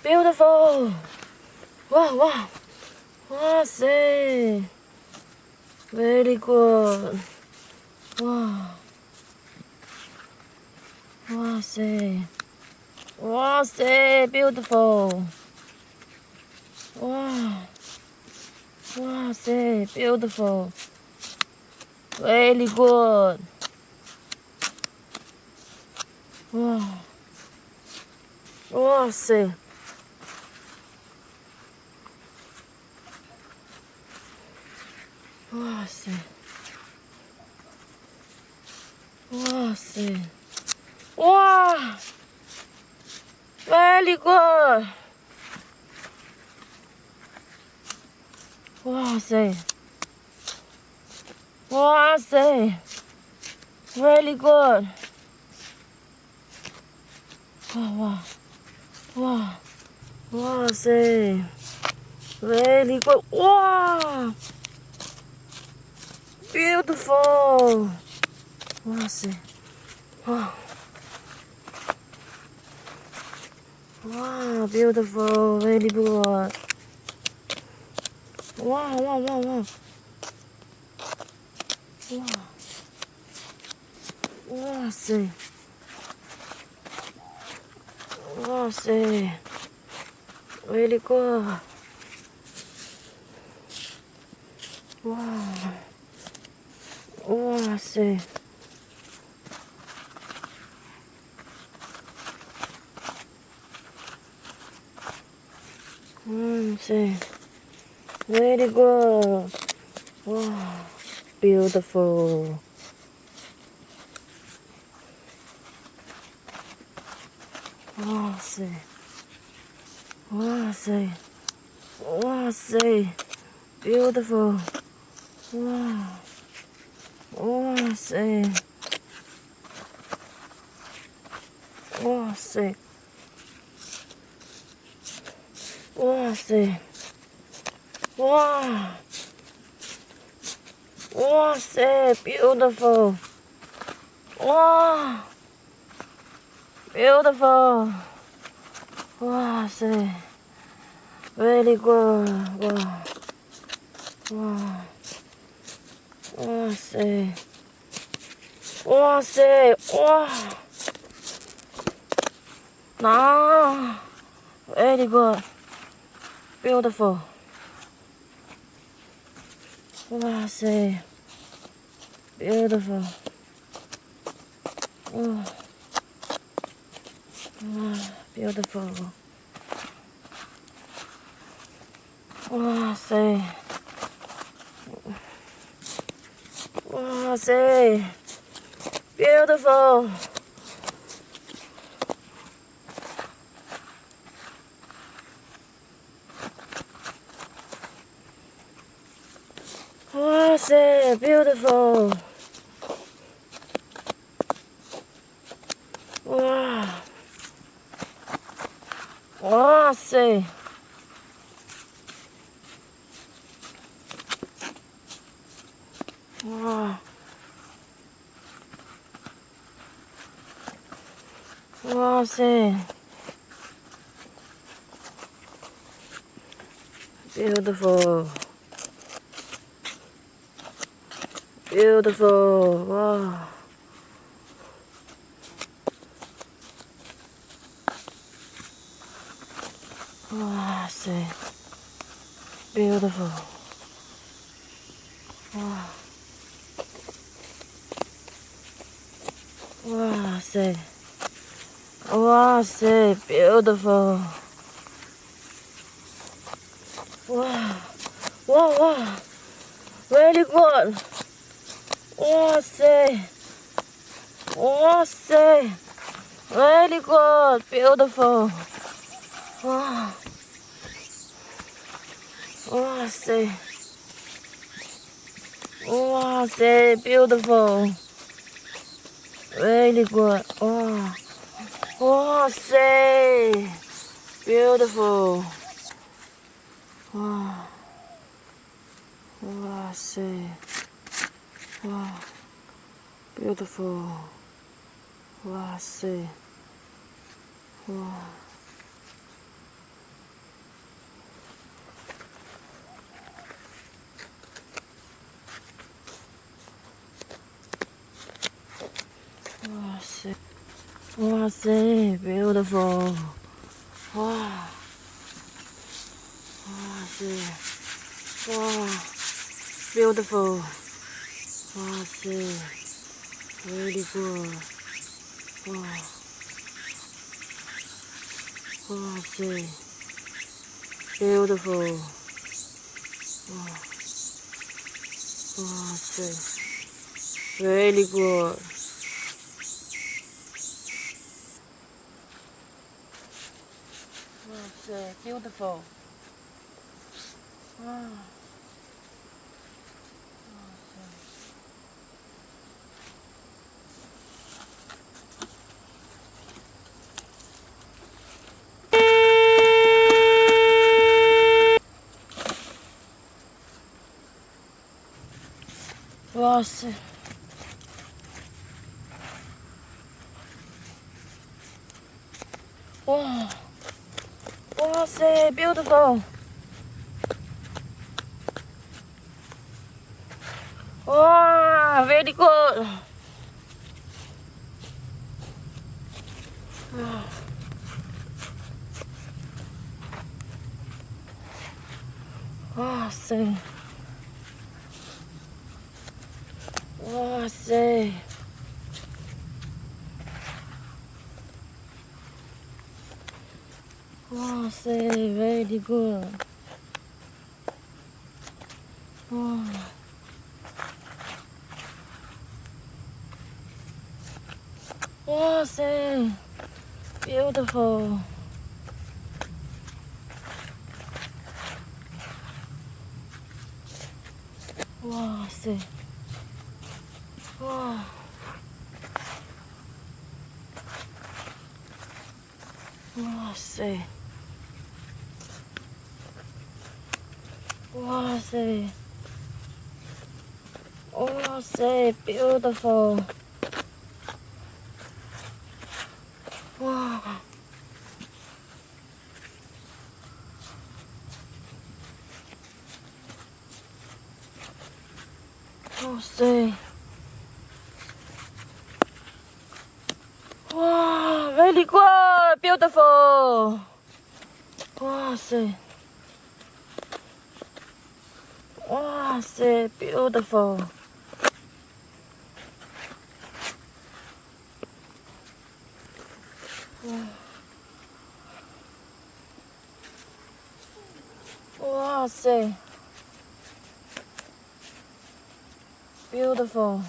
Beautiful. Wow, wow. Wow, say. Very good. Wow. Wow, say. Wow, say. Beautiful. Wow. Wow, say. Beautiful. Very good. Wow. Wow, say. Wow, say. Wow, say. Wow. Very good. Wow, say. Wow, say. Really good. Wow, wow. Wow. Wow, say. Really good. Wow. Beautiful. Wow, say. Wow. Wow, beautiful. Very good. Wow, wow, wow, wow. Wow. Wow, say. Wow, say. Really good. Wow. Wow, say. Say. Very good. Wow. Beautiful. Wow, say. Wow, say. Wow, say. Beautiful. Wow. Wow, say. Wow, say. Wow, say. Wow. Wow, say. Beautiful. Wow. Beautiful. Wow, say. Very good. Wow. Wow. Wow, say. Wow, say. Wow. No. Very good. Beautiful. Wow, say. Beautiful. Oh. Wow, beautiful. Wow, say. Wow, say. Beautiful. Wow, say. Beautiful. Wow. Wow, say. Wow. Wow, say. Beautiful. Beautiful. Wow. Wow, say. Beautiful. Wow. Wow, say. Wow, say. Beautiful. Wow. Wow, wow. Very good. Wow, say. Wow, say. Very good. Beautiful. Wow. Wow, say. Wow, say. Beautiful. Very good. Wow. Wow, say. Beautiful. Wow. Wow, say. Wow. Beautiful. Wow, say. Wow. 哇塞 beautiful 哇哇塞哇 beautiful 哇塞 really good 哇哇塞 beautiful 哇哇塞 really good 哇塞 beautiful 哇哇塞哇哇塞 beautiful 哇 very good 哇塞哇塞哇塞 very good 哇哇塞 beautiful 哇塞哇哇塞哇塞哇塞 beautiful 哇哇塞哇 very good beautiful 哇塞哇塞 beautiful 哇塞 beautiful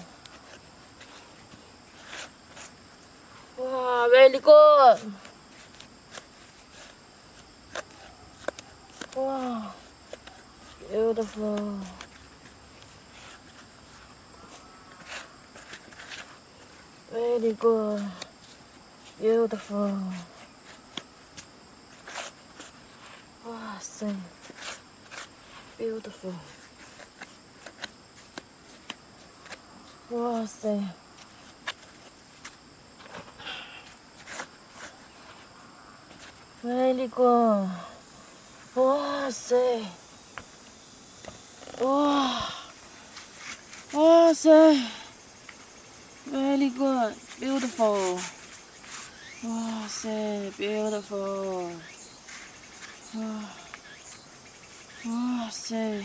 哇 very good 哇 beautiful very good beautiful 哇塞 beautiful 哇塞 very good 哇塞哇哇塞 very good beautiful 哇塞 beautiful 哇哇塞